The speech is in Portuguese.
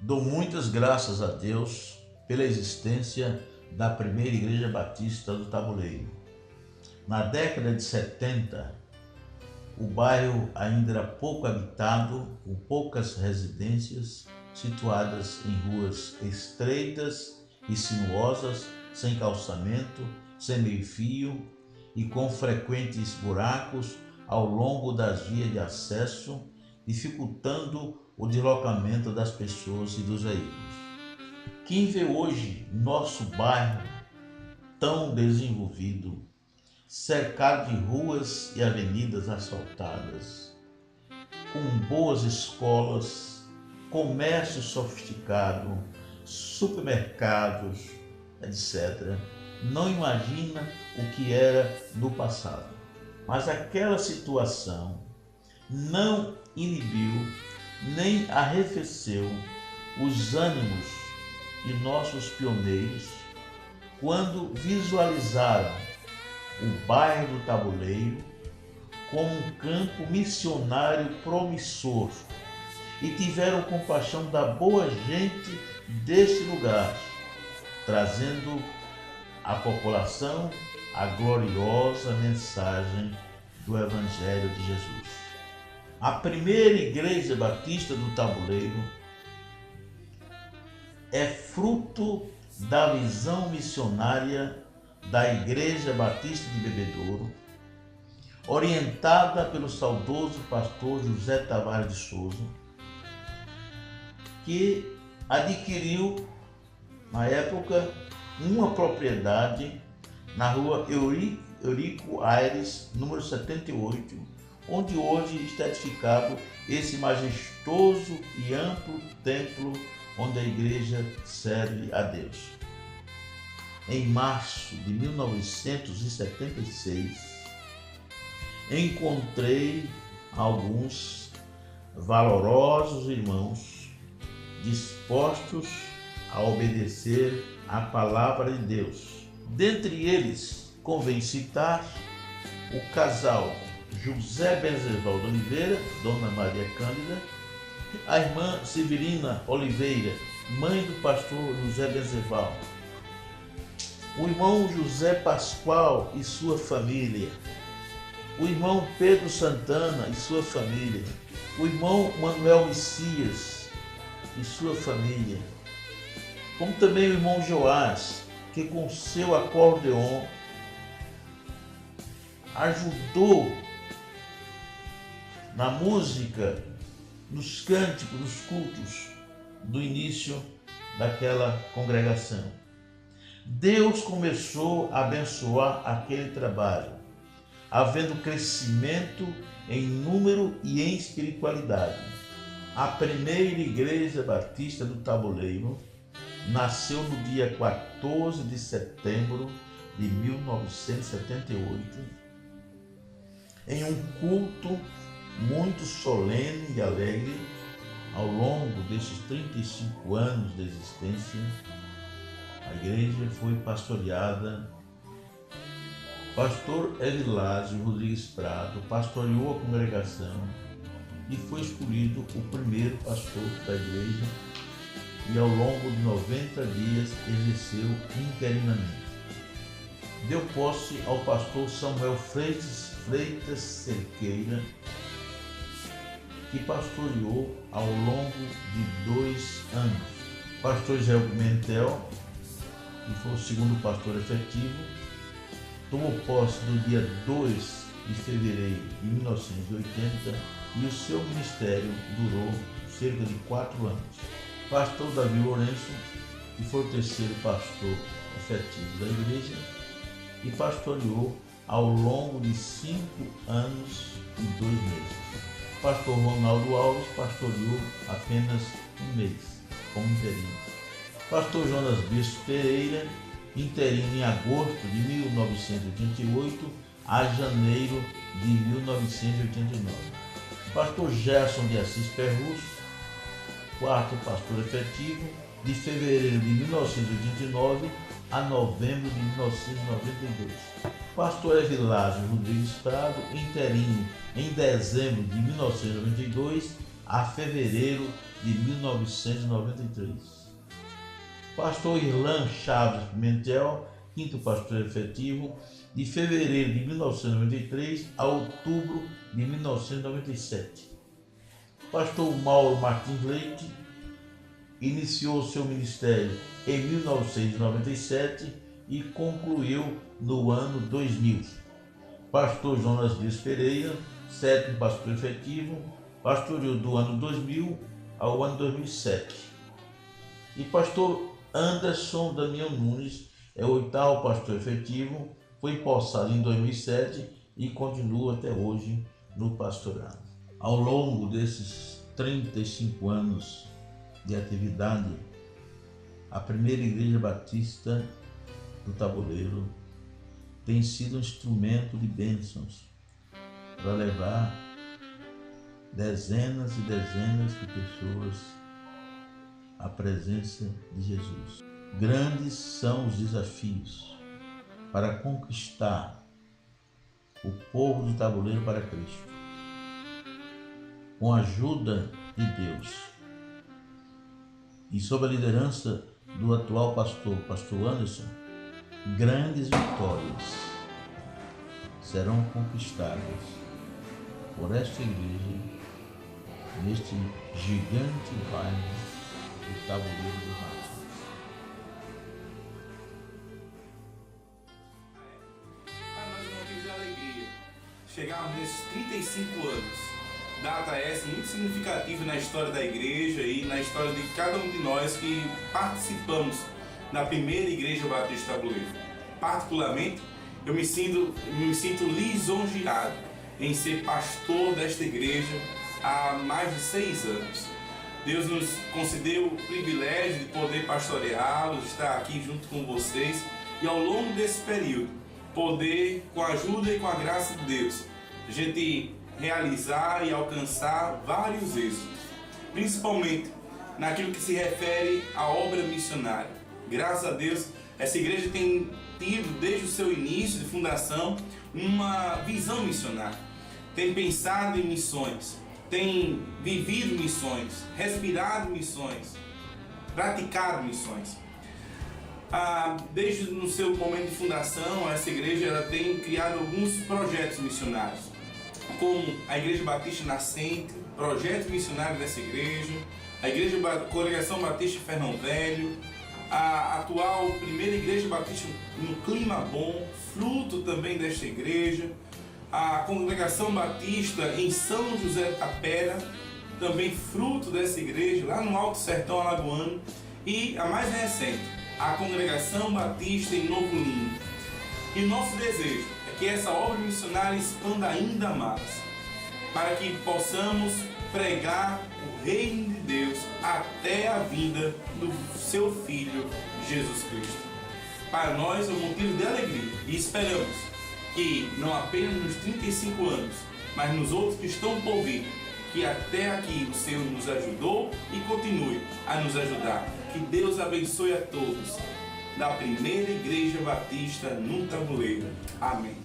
Dou muitas graças a Deus pela existência da primeira Igreja Batista do Tabuleiro. Na década de 70, o bairro ainda era pouco habitado, com poucas residências, situadas em ruas estreitas e sinuosas, sem calçamento, sem meio-fio e com frequentes buracos ao longo das vias de acesso, dificultando o deslocamento das pessoas e dos veículos. Quem vê hoje nosso bairro tão desenvolvido, cercado de ruas e avenidas asfaltadas, com boas escolas, comércio sofisticado, supermercados, etc., não imagina o que era no passado. Mas aquela situação não inibiu nem arrefeceu os ânimos de nossos pioneiros quando visualizaram o bairro do Tabuleiro como um campo missionário promissor e tiveram compaixão da boa gente deste lugar, trazendo à população a gloriosa mensagem do Evangelho de Jesus. A primeira Igreja Batista do Tabuleiro é fruto da visão missionária da Igreja Batista de Bebedouro, orientada pelo saudoso pastor José Tavares de Souza, que adquiriu, na época, uma propriedade na rua Eurico Aires, número 78, onde hoje está edificado esse majestoso e amplo templo onde a igreja serve a Deus. Em março de 1976, encontrei alguns valorosos irmãos dispostos a obedecer à palavra de Deus. Dentre eles, convém citar o casal José Benzeval de Oliveira, Dona Maria Cândida, a irmã Severina Oliveira, mãe do pastor José Benzeval, o irmão José Pascoal e sua família, o irmão Pedro Santana e sua família, o irmão Manuel Messias e sua família, como também o irmão Joás, que com seu acordeon ajudou na música, nos cânticos, nos cultos do início daquela congregação. Deus começou a abençoar aquele trabalho, havendo crescimento em número e em espiritualidade. A primeira Igreja Batista do Tabuleiro nasceu no dia 14 de setembro de 1978, em um culto muito solene e alegre. Ao longo desses 35 anos de existência, a igreja foi pastoreada. Pastor Evilásio Rodrigues Prado pastoreou a congregação e foi escolhido o primeiro pastor da igreja, e ao longo de 90 dias exerceu interinamente. Deu posse ao pastor Samuel Freitas Cerqueira, que pastoreou ao longo de 2 anos. Pastor Israel Pimentel, que foi o segundo pastor efetivo, tomou posse no dia 2 de fevereiro de 1980 e o seu ministério durou cerca de 4 anos. Pastor Davi Lourenço, que foi o terceiro pastor efetivo da igreja e pastoreou ao longo de 5 anos e 2 meses. Pastor Ronaldo Alves pastoreou apenas 1 mês, como interino. Pastor Jonas Bispo Pereira, interino em agosto de 1988 a janeiro de 1989. Pastor Gerson de Assis Perrusso, quarto pastor efetivo, de fevereiro de 1989 a novembro de 1992. Pastor Evilásio Rodrigues Prado, interino em dezembro de 1992 a fevereiro de 1993. Pastor Irlan Chaves Pimentel, quinto pastor efetivo, de fevereiro de 1993 a outubro de 1997. Pastor Mauro Martins Leite iniciou seu ministério em 1997 e concluiu no ano 2000. Pastor Jonas Dias Pereira, sétimo pastor efetivo, pastoreou do ano 2000 ao ano 2007. E pastor Anderson Damião Nunes é o oitavo pastor efetivo, foi empossado em 2007 e continua até hoje no pastorado. Ao longo desses 35 anos de atividade, a primeira Igreja Batista do Taboleiro tem sido um instrumento de bênçãos para levar dezenas e dezenas de pessoas à presença de Jesus. Grandes são os desafios para conquistar o povo do Taboleiro para Cristo. Com a ajuda de Deus e sob a liderança do atual pastor Anderson, grandes vitórias serão conquistadas por esta igreja neste gigante bairro do Taboleiro do Mato. Para nós é um motivo de alegria chegarmos nesses 35 anos. Data essa muito significativa na história da igreja e na história de cada um de nós que participamos da primeira Igreja Batista Taboleiro. Particularmente, eu me sinto lisonjeado em ser pastor desta igreja há mais de 6 anos. Deus nos concedeu o privilégio de poder pastoreá-los, estar aqui junto com vocês e ao longo desse período poder, com a ajuda e com a graça de Deus, a gente realizar e alcançar vários êxitos, principalmente naquilo que se refere à obra missionária. Graças a Deus, essa igreja tem tido, desde o seu início de fundação, uma visão missionária. Tem pensado em missões, tem vivido missões, respirado missões, praticado missões. Desde no seu momento de fundação, essa igreja ela tem criado alguns projetos missionários, como a Igreja Batista Nascente, projeto missionário dessa igreja, a Congregação Batista Fernão Velho, a atual primeira Igreja Batista no Clima Bom, fruto também desta igreja, a Congregação Batista em São José da Tapera, também fruto dessa igreja, lá no Alto Sertão Alagoano, e a mais recente, a Congregação Batista em Novo Lino. E nosso desejo é que essa obra missionária expanda ainda mais, para que possamos pregar o reino de Deus até a vinda do seu Filho, Jesus Cristo. Para nós é um motivo de alegria e esperamos que não apenas nos 35 anos, mas nos outros que estão por vir, que até aqui o Senhor nos ajudou e continue a nos ajudar. Que Deus abençoe a todos da primeira Igreja Batista no Taboleiro. Amém.